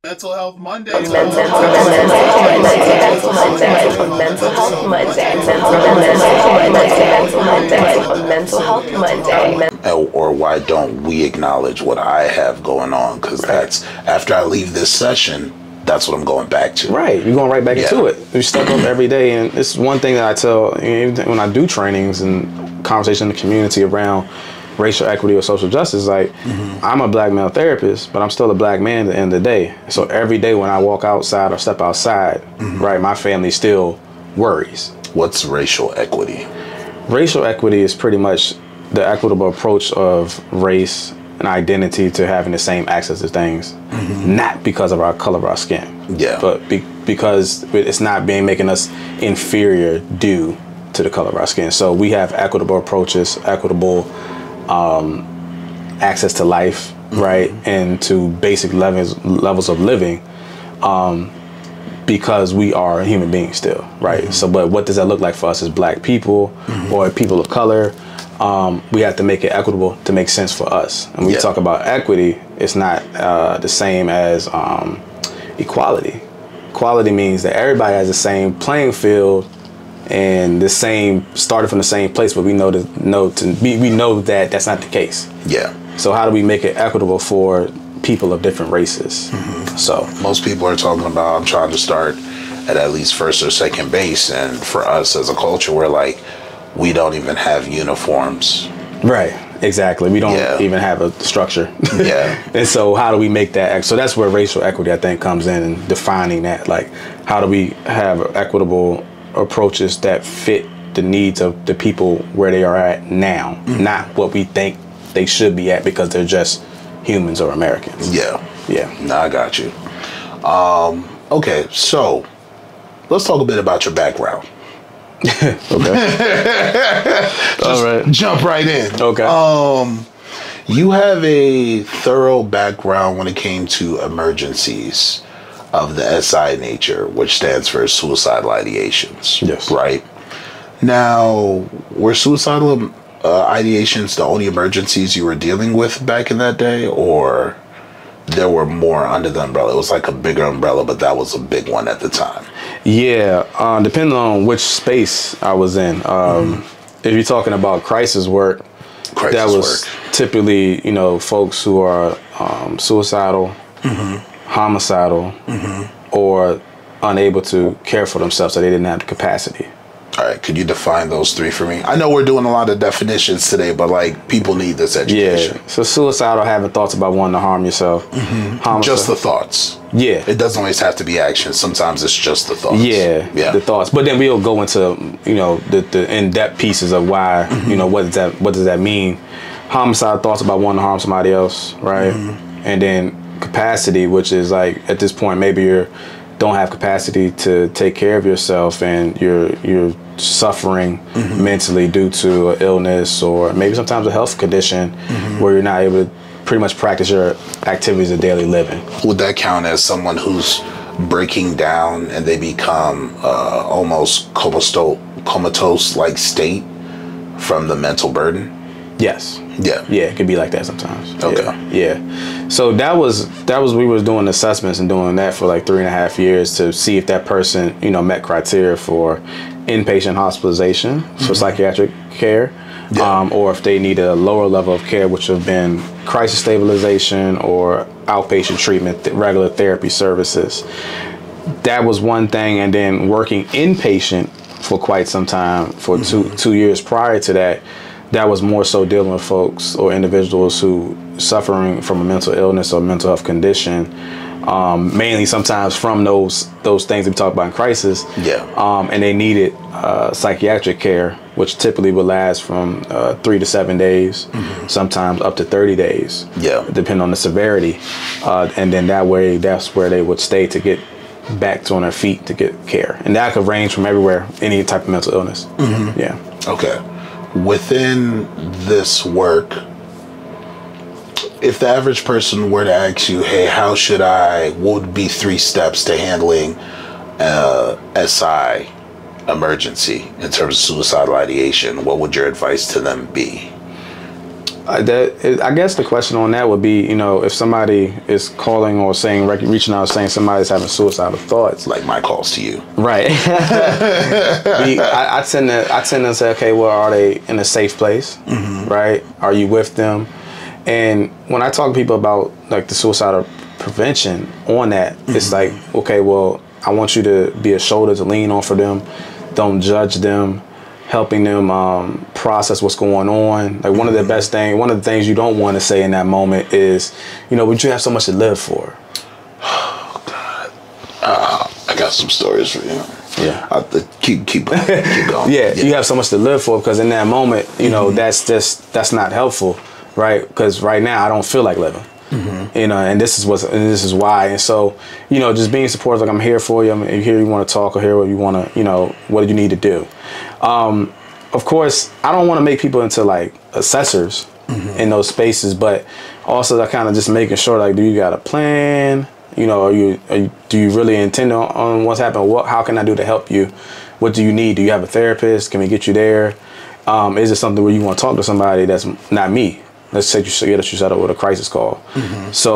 Mental Health Monday. Or why don't we acknowledge what I have going on? Because that's, after I leave this session, that's what I'm going back to. Right, you're going right back into it. You're stuck up every day, and it's one thing that I tell when I do trainings and conversation in the community around racial equity or social justice. Like, I'm a black male therapist, but I'm still a black man at the end of the day. So every day when I walk outside or step outside, right, my family still worries. What's racial equity? Racial equity is pretty much the equitable approach of race and identity to having the same access to things, not because of our color of our skin, but because it's not making us inferior due to the color of our skin. So we have equitable approaches, equitable access to life, right, and to basic levels of living, because we are human beings still, right? So, but what does that look like for us as black people or people of color? We have to make it equitable to make sense for us. And when we talk about equity, it's not the same as equality. Equality means that everybody has the same playing field and the same, started from the same place, but we know that that's not the case. Yeah. So how do we make it equitable for people of different races? So most people are talking about, I'm trying to start at least first or second base, and for us as a culture, we're like, we don't even have uniforms. Right. Exactly. We don't even have a structure. And so how do we make that? So that's where racial equity, I think, comes in, and defining that. Like, how do we have equitable approaches that fit the needs of the people where they are at now, not what we think they should be at because they're just humans or Americans. No, I got you. Okay, so let's talk a bit about your background. All right. Jump right in. You have a thorough background when it came to emergencies of the SI nature, which stands for suicidal ideations. Yes. Right? Now, were suicidal ideations the only emergencies you were dealing with back in that day, or there were more under the umbrella? It was like a bigger umbrella, but that was a big one at the time. Yeah, depending on which space I was in. If you're talking about crisis work, that was typically, folks who are suicidal, homicidal, or unable to care for themselves, so they didn't have the capacity. All right, could you define those three for me? I know we're doing a lot of definitions today, but like, people need this education. Yeah, so suicidal, having thoughts about wanting to harm yourself. Just the thoughts. Yeah. It doesn't always have to be action. Sometimes it's just the thoughts. Yeah, the thoughts. But then we'll go into, the in-depth pieces of why, what does that mean? Homicide, thoughts about wanting to harm somebody else, right? And then capacity, which is like, at this point, maybe you don't have capacity to take care of yourself, and you're suffering mentally due to an illness, or maybe sometimes a health condition where you're not able to pretty much practice your activities of daily living. Would that count as someone who's breaking down and they become almost comatose-like state from the mental burden? Yes. Yeah, it could be like that sometimes. Okay. Yeah. So that was we was doing assessments and doing that for like 3.5 years to see if that person, met criteria for inpatient hospitalization for psychiatric care, or if they needed a lower level of care, which have been crisis stabilization or outpatient treatment, regular therapy services. That was one thing, and then working inpatient for quite some time, for two years prior to that. That was more so dealing with folks or individuals who suffering from a mental illness or mental health condition, mainly sometimes from those things we talk about in crisis. And they needed psychiatric care, which typically would last from 3 to 7 days, sometimes up to 30 days, depending on the severity. And then that's where they would stay to get back on their feet to get care. And that could range from everywhere, any type of mental illness. Okay. Within this work, if the average person were to ask you, hey, what would be 3 steps to handling SI emergency in terms of suicidal ideation, what would your advice to them be? I guess the question on that would be, you know, if somebody is calling or saying, reaching out, saying somebody's having suicidal thoughts, like my calls to you, right? I tend to say, okay, well, are they in a safe place, right? Are you with them? And when I talk to people about like the suicidal prevention on that, it's like, okay, well, I want you to be a shoulder to lean on for them. Don't judge them. Helping them process what's going on. Like one of the things you don't want to say in that moment is, you know, would you have so much to live for? Oh God, I got some stories for you. Yeah, keep going. Yeah, you have so much to live for, because in that moment, you know, that's not helpful, right? Because right now I don't feel like living. You know, and this is why. And so, you know, just being supportive, like I'm here for you. I'm here. You want to talk, or here what you want to, you know, what do you need to do? Of course, I don't want to make people into like assessors in those spaces, but also I kind of just making sure, like, do you got a plan? You know, do you really intend on what's happening? How can I do to help you? What do you need? Do you have a therapist? Can we get you there? Is it something where you want to talk to somebody that's not me? Let's say you set up with a crisis call. So